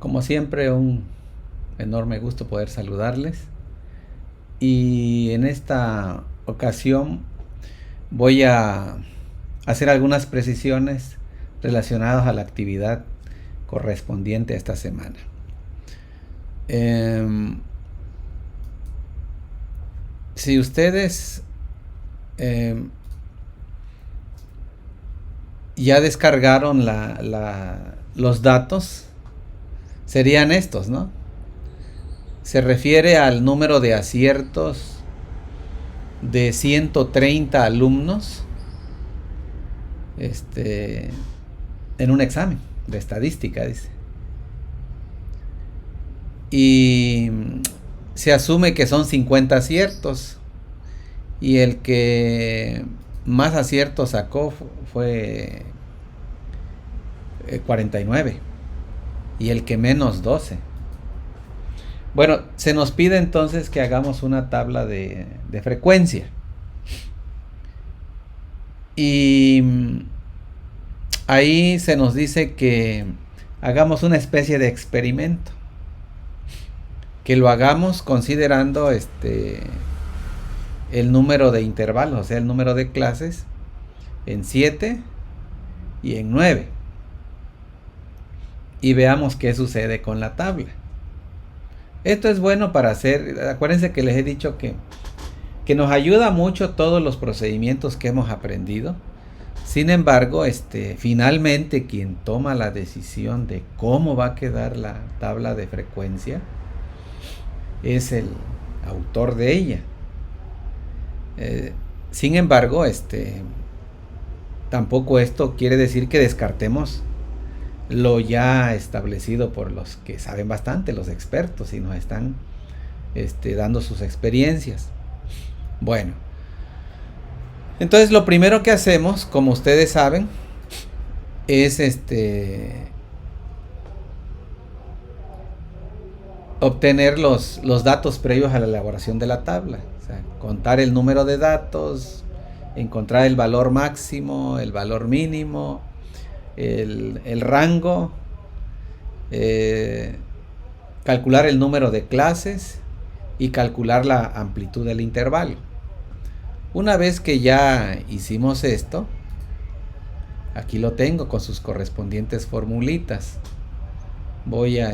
Como siempre, un enorme gusto poder saludarles. Y en esta ocasión voy a hacer algunas precisiones relacionadas a la actividad correspondiente a esta semana. Eh, si ustedes eh, ya descargaron los datos, serían estos, ¿no? Se refiere al número de aciertos de 130 alumnos en un examen de estadística, dice. Y se asume que son 50 aciertos. Y el que más aciertos sacó fue 49. Y el que menos 12. Bueno, se nos pide entonces que hagamos una tabla de frecuencia. Y ahí se nos dice que hagamos una especie de experimento. Que lo hagamos considerando el número de intervalos, o sea, el número de clases en 7 y en 9. Y veamos qué sucede con la tabla. Esto es bueno para hacer, acuérdense que les he dicho que nos ayuda mucho todos los procedimientos que hemos aprendido. Sin embargo, finalmente quien toma la decisión de cómo va a quedar la tabla de frecuencia es el autor de ella. Sin embargo, tampoco esto quiere decir que descartemos lo ya establecido por los que saben bastante, los expertos, y nos están dando sus experiencias. Bueno, entonces lo primero que hacemos, como ustedes saben, es obtener los datos previos a la elaboración de la tabla. O sea, contar el número de datos, encontrar el valor máximo, el valor mínimo, el rango, calcular el número de clases y calcular la amplitud del intervalo. Una vez que ya hicimos esto, aquí lo tengo con sus correspondientes formulitas. Voy a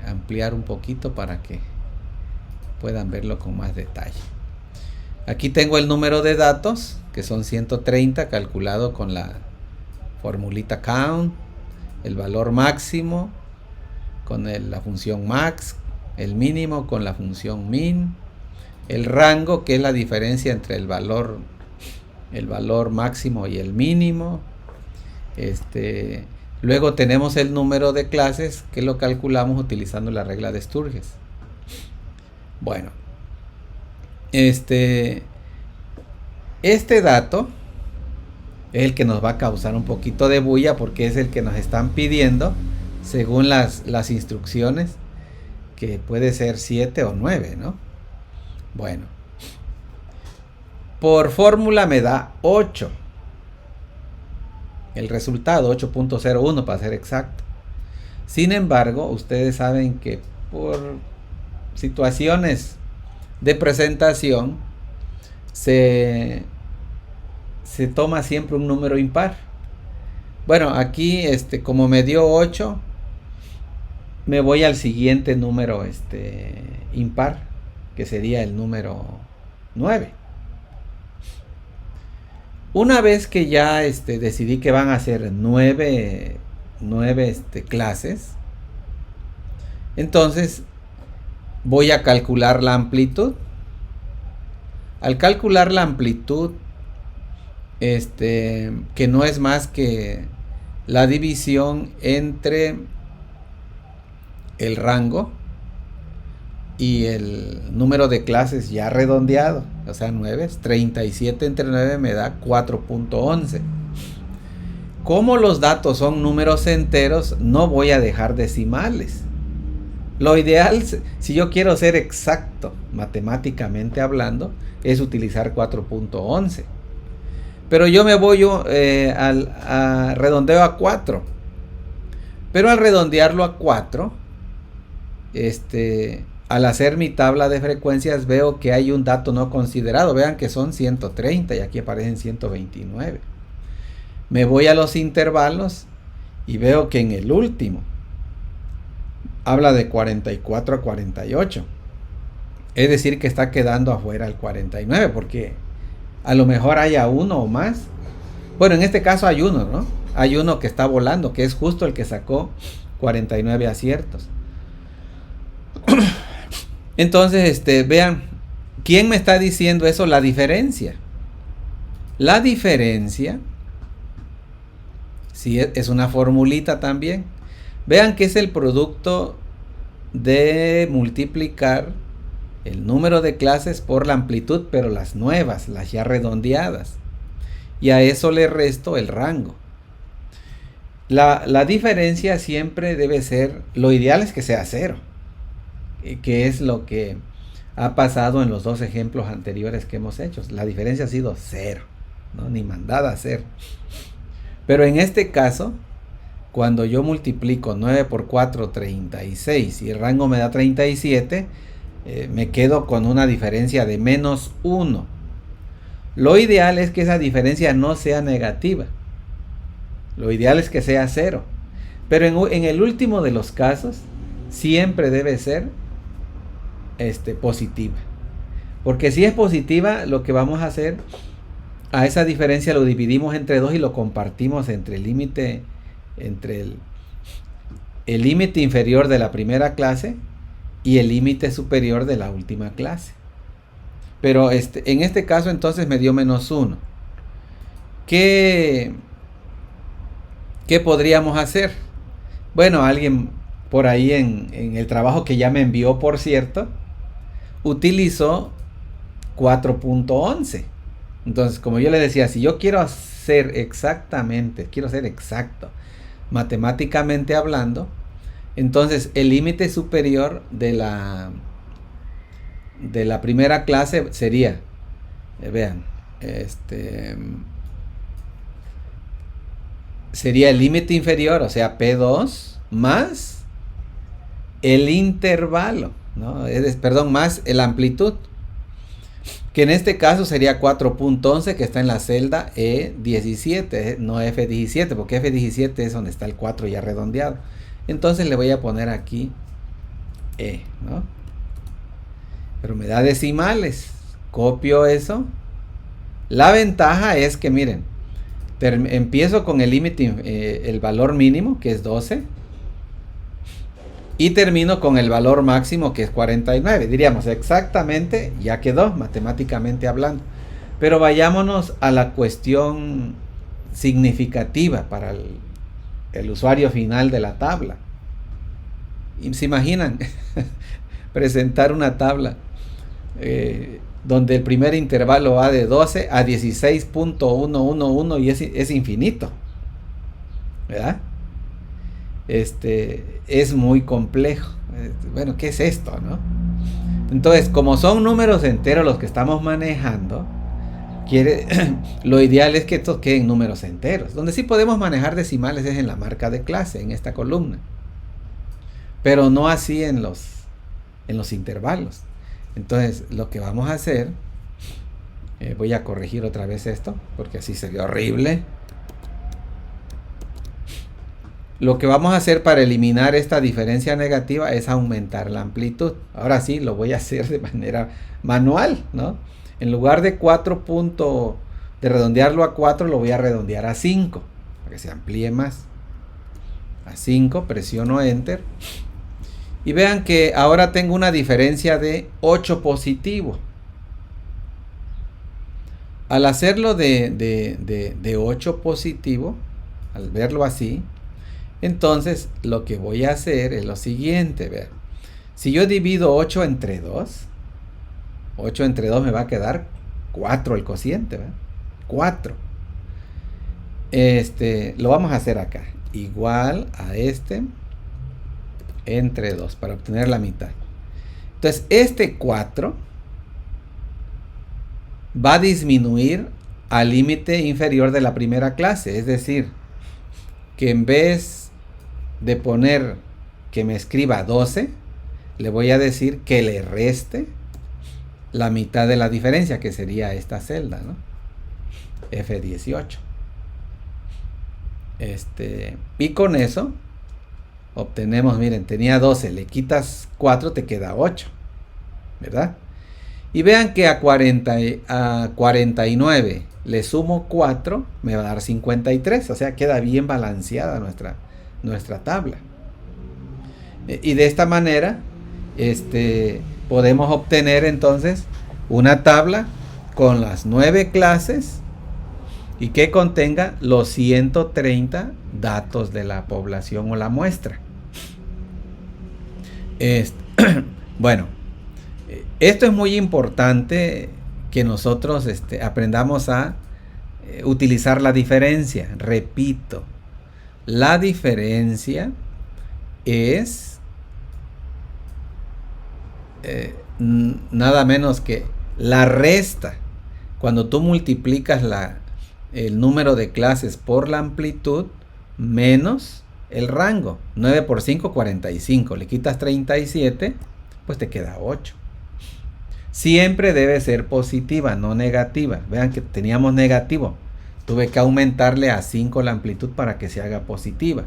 ampliar un poquito para que puedan verlo con más detalle. Aquí tengo el número de datos, que son 130, calculado con la formulita count, el valor máximo con la función max, el mínimo con la función min, el rango, que es la diferencia entre el valor máximo y el mínimo. Luego tenemos el número de clases, que lo calculamos utilizando la regla de Sturges. Bueno, este dato es el que nos va a causar un poquito de bulla, porque es el que nos están pidiendo según las instrucciones, que puede ser 7 o 9, ¿no? Bueno, por fórmula me da 8. El resultado, 8.01 para ser exacto. Sin embargo, ustedes saben que por situaciones de presentación se toma siempre un número impar. Bueno, aquí como me dio 8, me voy al siguiente número impar, que sería el número 9. Una vez que ya decidí que van a ser 9 clases, entonces voy a calcular la amplitud. Al calcular la amplitud, que no es más que la división entre el rango y el número de clases ya redondeado, o sea 9, 37 entre 9 me da 4.11. Como los datos son números enteros, no voy a dejar decimales. Lo ideal, si yo quiero ser exacto matemáticamente hablando, es utilizar 4.11. Pero yo me voy a redondeo a 4. Pero al redondearlo a 4, al hacer mi tabla de frecuencias veo que hay un dato no considerado. Vean que son 130 y aquí aparecen 129. Me voy a los intervalos y veo que en el último habla de 44 a 48. Es decir, que está quedando afuera el 49, porque a lo mejor haya uno o más. Bueno, en este caso hay uno, ¿no? Hay uno que está volando, que es justo el que sacó 49 aciertos. Entonces, vean, ¿quién me está diciendo eso? La diferencia. La diferencia, sí, es una formulita también. Vean que es el producto de multiplicar el número de clases por la amplitud, pero las nuevas, las ya redondeadas. Y a eso le resto el rango. La diferencia siempre debe ser, lo ideal es que sea 0, que es lo que ha pasado en los dos ejemplos anteriores que hemos hecho. La diferencia ha sido 0, ¿no? Ni mandada a 0. Pero en este caso, cuando yo multiplico 9 por 4, 36, y el rango me da 37, me quedo con una diferencia de menos 1. Lo ideal es que esa diferencia no sea negativa. Lo ideal es que sea 0. Pero en el último de los casos, siempre debe ser positiva. Porque si es positiva, lo que vamos a hacer, a esa diferencia lo dividimos entre 2 y lo compartimos entre el límite, el límite inferior de la primera clase y el límite superior de la última clase. Pero en este caso entonces me dio menos 1. ¿Qué podríamos hacer? Bueno, alguien por ahí en el trabajo que ya me envió, por cierto, utilizó 4.11. Entonces, como yo le decía, si yo quiero ser exacto, matemáticamente hablando, entonces el límite superior de la primera clase sería, vean, sería el límite inferior, o sea, P2, más el intervalo, ¿no? Perdón, más la amplitud, que en este caso sería 4.11, que está en la celda E17, no F17, porque F17 es donde está el 4 ya redondeado. Entonces le voy a poner aquí E, ¿no? Pero me da decimales. Copio eso. La ventaja es que, miren, empiezo con el límite, el valor mínimo, que es 12. Y termino con el valor máximo, que es 49. Diríamos exactamente, ya quedó, matemáticamente hablando. Pero vayámonos a la cuestión significativa para el usuario final de la tabla. Y se imaginan presentar una tabla donde el primer intervalo va de 12 a 16.111 y es infinito, ¿verdad? Es muy complejo. Bueno, ¿qué es esto, no? Entonces, como son números enteros los que estamos manejando, lo ideal es que estos queden números enteros. Donde sí podemos manejar decimales es en la marca de clase, en esta columna, pero no así en los intervalos. Entonces, lo que vamos a hacer, voy a corregir otra vez esto, porque así se ve horrible. Lo que vamos a hacer para eliminar esta diferencia negativa es aumentar la amplitud. Ahora sí, lo voy a hacer de manera manual, ¿no? En lugar de de redondearlo a 4, lo voy a redondear a 5, para que se amplíe más. A 5, presiono Enter. Y vean que ahora tengo una diferencia de 8 positivo. Al hacerlo de 8 positivo, al verlo así, entonces lo que voy a hacer es lo siguiente, vean. Si yo divido 8 entre 2, 8 entre 2 me va a quedar 4 el cociente, ¿verdad? 4. Lo vamos a hacer acá. Igual a entre 2 para obtener la mitad. Entonces, 4 va a disminuir al límite inferior de la primera clase. Es decir, que en vez de poner que me escriba 12, le voy a decir que le reste la mitad de la diferencia, que sería esta celda, ¿no? F18. Y con eso obtenemos, miren, tenía 12, le quitas 4, te queda 8, ¿verdad? Y vean que a 49 le sumo 4, me va a dar 53, o sea, queda bien balanceada nuestra tabla. Y de esta manera, podemos obtener entonces una tabla con las 9 clases y que contenga los 130 datos de la población o la muestra. Bueno, esto es muy importante que nosotros aprendamos a utilizar la diferencia. Repito, la diferencia es nada menos que la resta. Cuando tú multiplicas el número de clases por la amplitud menos el rango. 9 por 5, 45. Le quitas 37, pues te queda 8. Siempre debe ser positiva, no negativa. Vean que teníamos negativo. Tuve que aumentarle a 5 la amplitud para que se haga positiva.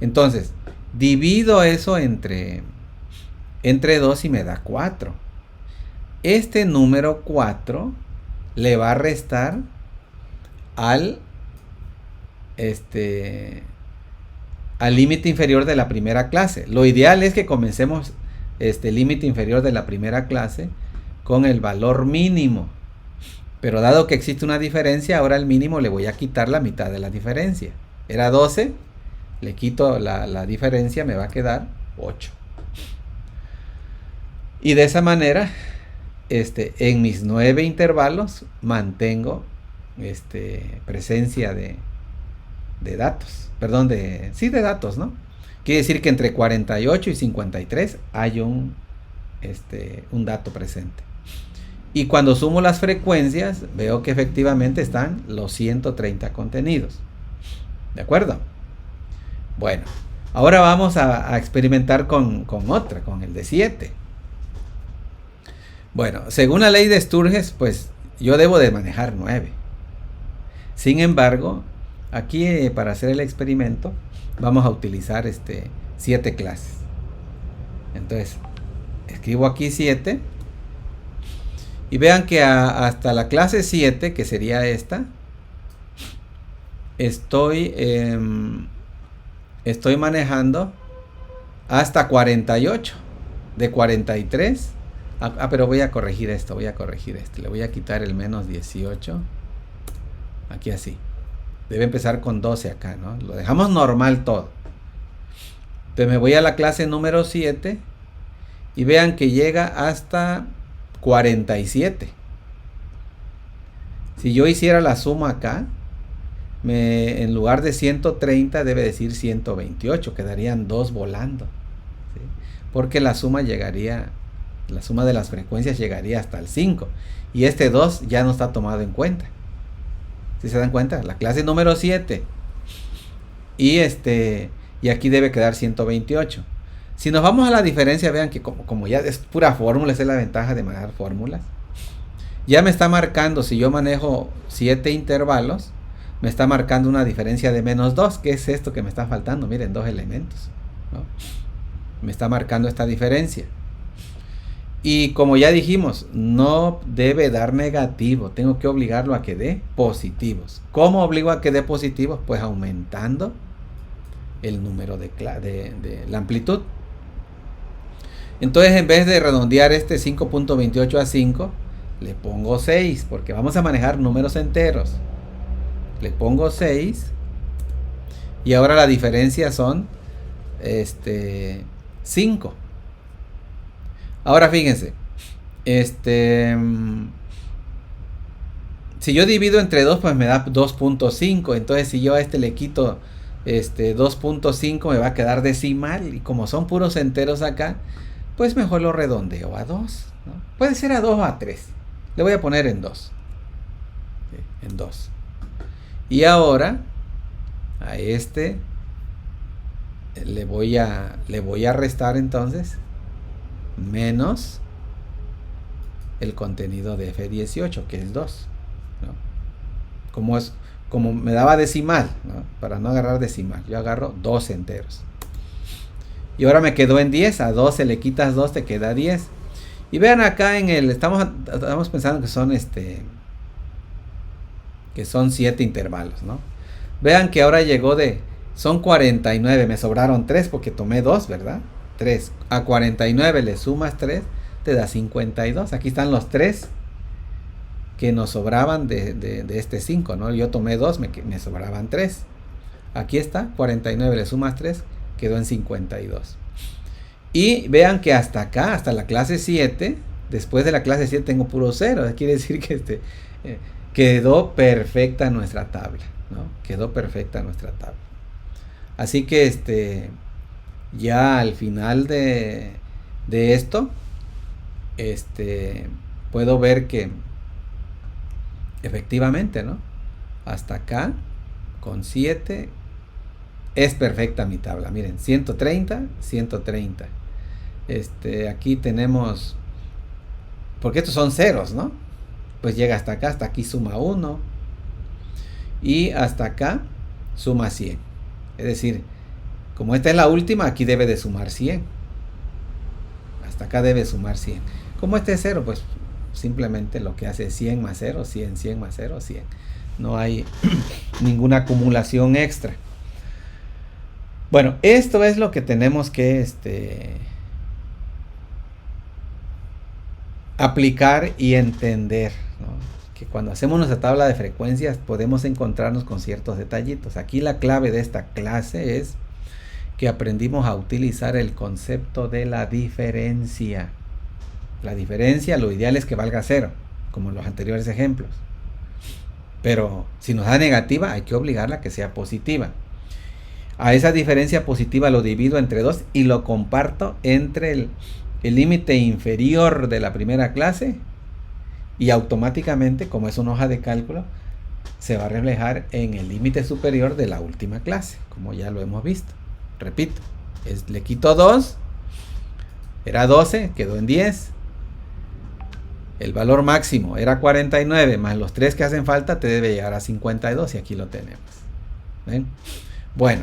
Entonces, divido eso entre 2 y me da 4. Este número 4 le va a restar al límite inferior de la primera clase. Lo ideal es que comencemos límite inferior de la primera clase con el valor mínimo. Pero dado que existe una diferencia, ahora al mínimo le voy a quitar la mitad de la diferencia. Era 12, le quito la diferencia, me va a quedar 8. Y de esa manera, en mis 9 intervalos mantengo presencia de datos. Perdón, de datos, ¿no? Quiere decir que entre 48 y 53 hay un dato presente. Y cuando sumo las frecuencias, veo que efectivamente están los 130 contenidos. ¿De acuerdo? Bueno, ahora vamos a experimentar con el de 7. Bueno, según la ley de Sturges, pues yo debo de manejar 9. Sin embargo, aquí para hacer el experimento vamos a utilizar 7 clases. Entonces, escribo aquí 7. Y vean que hasta la clase 7, que sería esta, estoy manejando hasta 48. De 43. Pero voy a corregir esto. Le voy a quitar el menos 18. Aquí así. Debe empezar con 12 acá, ¿no? Lo dejamos normal todo. Entonces me voy a la clase número 7. Y vean que llega hasta 47. Si yo hiciera la suma acá, en lugar de 130 debe decir 128. Quedarían 2 volando, ¿sí? Porque la suma de las frecuencias llegaría hasta el 5. Y 2 ya no está tomado en cuenta. ¿Sí se dan cuenta? La clase número 7. Y aquí debe quedar 128. Si nos vamos a la diferencia, vean que como ya es pura fórmula, esa es la ventaja de manejar fórmulas. Ya me está marcando, si yo manejo 7 intervalos, me está marcando una diferencia de menos 2. ¿Qué es esto que me está faltando? Miren, 2 elementos, ¿no? Me está marcando esta diferencia. Y como ya dijimos, no debe dar negativo. Tengo que obligarlo a que dé positivos. ¿Cómo obligo a que dé positivos? Pues aumentando el número de la amplitud. Entonces, en vez de redondear 5.28 a 5, le pongo 6, porque vamos a manejar números enteros. Le pongo 6. Y ahora la diferencia son 5. Ahora fíjense. Si yo divido entre 2, pues me da 2.5. Entonces, si yo a le quito 2.5, me va a quedar decimal. Y como son puros enteros acá, pues mejor lo redondeo a 2, ¿no? Puede ser a 2 o a 3. Le voy a poner en 2. ¿Sí? En 2. Y ahora a le voy a restar entonces menos el contenido de F18, que es 2, ¿no? Como me daba decimal, ¿no? Para no agarrar decimal, yo agarro 2 enteros. Y ahora me quedó en 10, a 12 le quitas 2, te queda 10. Y vean acá en el, estamos pensando que son 7 intervalos, ¿no? Vean que ahora llegó son 49, me sobraron 3 porque tomé 2, ¿verdad? 3. A 49 le sumas 3, te da 52. Aquí están los 3 que nos sobraban de este 5, ¿no? Yo tomé 2, me sobraban 3. Aquí está, 49 le sumas 3, quedó en 52. Y vean que hasta acá, hasta la clase 7, después de la clase 7 tengo puro 0. Quiere decir que quedó perfecta nuestra tabla, ¿no? Quedó perfecta nuestra tabla. Así que ya al final de esto, puedo ver que efectivamente, ¿no? Hasta acá, con 7, es perfecta mi tabla. Miren, 130, 130. Aquí tenemos, porque estos son ceros, ¿no? Pues llega hasta acá, hasta aquí suma 1. Y hasta acá suma 100. Es decir, como esta es la última, aquí debe de sumar 100. Hasta acá debe sumar 100. Como este es 0, pues simplemente lo que hace es 100 más 0, 100, 100 más 0, 100. No hay ninguna acumulación extra. Bueno, esto es lo que tenemos que aplicar y entender, ¿no? Que cuando hacemos nuestra tabla de frecuencias podemos encontrarnos con ciertos detallitos. Aquí la clave de esta clase es que aprendimos a utilizar el concepto de la diferencia. La diferencia, lo ideal es que valga 0, como en los anteriores ejemplos. Pero si nos da negativa, hay que obligarla a que sea positiva. A esa diferencia positiva lo divido entre 2 y lo comparto entre el límite inferior de la primera clase, y automáticamente, como es una hoja de cálculo, se va a reflejar en el límite superior de la última clase, como ya lo hemos visto. Repito, le quito 2, era 12, quedó en 10. El valor máximo era 49, más los 3 que hacen falta, te debe llegar a 52, y aquí lo tenemos. ¿Ven? Bueno,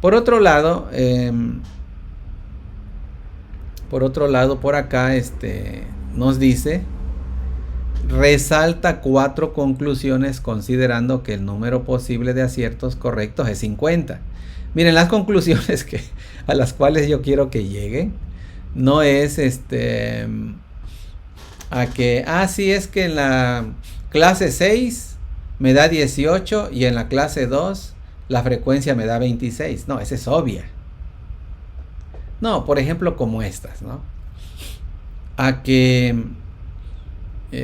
por otro lado, por acá nos dice: resalta 4 conclusiones considerando que el número posible de aciertos correctos es 50. Miren, las conclusiones a las cuales yo quiero que lleguen no es a que, sí, es que en la clase 6 me da 18 y en la clase 2 la frecuencia me da 26. No, esa es obvia. No, por ejemplo, como estas, ¿no? A que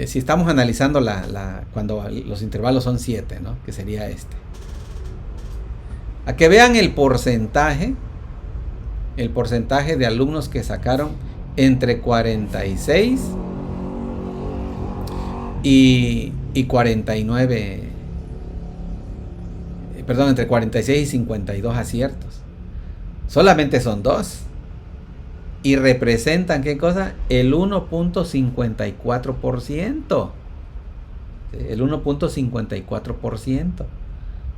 si estamos analizando cuando los intervalos son 7, ¿no? Que sería a que vean el porcentaje de alumnos que sacaron entre 46 y 49, perdón, entre 46 y 52 aciertos. Solamente son 2. Y representan, ¿qué cosa? El 1.54%. El 1.54%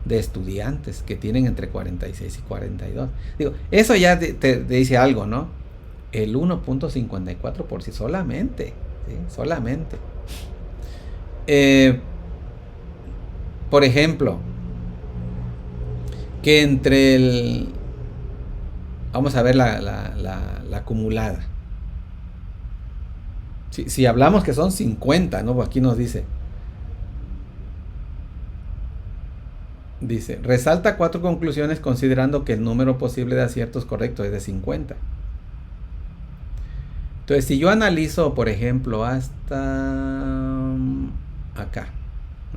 de estudiantes que tienen entre 46 y 42. Digo, eso ya te dice algo, ¿no? El 1.54% solamente. ¿Sí? Solamente. Por ejemplo, que entre vamos a ver la acumulada. Si hablamos que son 50, ¿no? Aquí nos dice, resalta 4 conclusiones considerando que el número posible de aciertos correctos es de 50. Entonces, si yo analizo, por ejemplo, hasta acá,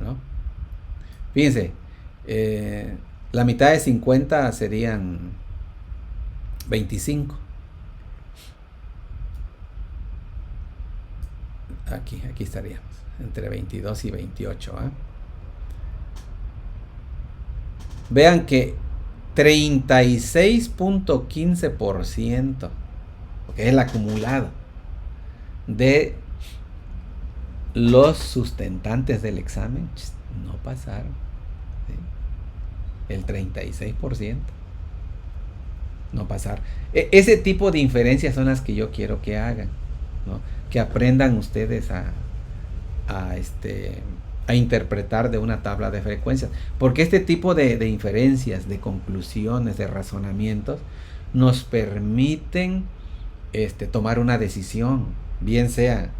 ¿no? Fíjense, la mitad de 50 serían 25. Aquí estaríamos, entre 22 y 28. Vean que 36.15%, porque es el acumulado. de los sustentantes del examen no pasaron. ¿Sí? El 36% no pasaron. Ese tipo de inferencias son las que yo quiero que hagan, ¿no? Que aprendan ustedes a interpretar de una tabla de frecuencias. Porque este tipo de inferencias, de conclusiones, de razonamientos, nos permiten tomar una decisión, bien sea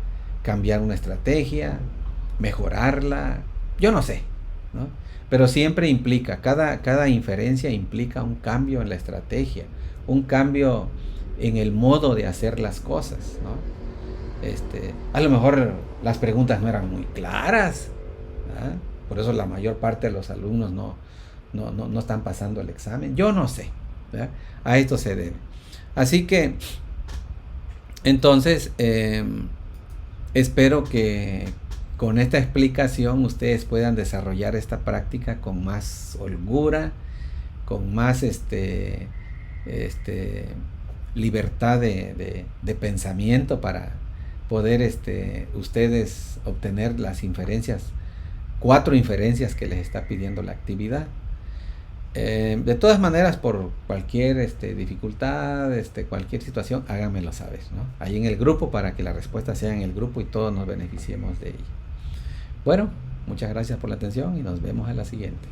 cambiar una estrategia, mejorarla, yo no sé, ¿no? Pero siempre implica, cada inferencia implica un cambio en la estrategia, un cambio en el modo de hacer las cosas, ¿no? A lo mejor las preguntas no eran muy claras, ¿verdad? Por eso la mayor parte de los alumnos no están pasando el examen, yo no sé, ¿verdad? A esto se debe. Así que, entonces, espero que con esta explicación ustedes puedan desarrollar esta práctica con más holgura, con más libertad de pensamiento para poder ustedes obtener las inferencias, 4 inferencias que les está pidiendo la actividad. De todas maneras, por cualquier dificultad, cualquier situación, háganmelo saber, ¿no? Ahí en el grupo, para que la respuesta sea en el grupo y todos nos beneficiemos de ella. Bueno, muchas gracias por la atención y nos vemos en la siguiente.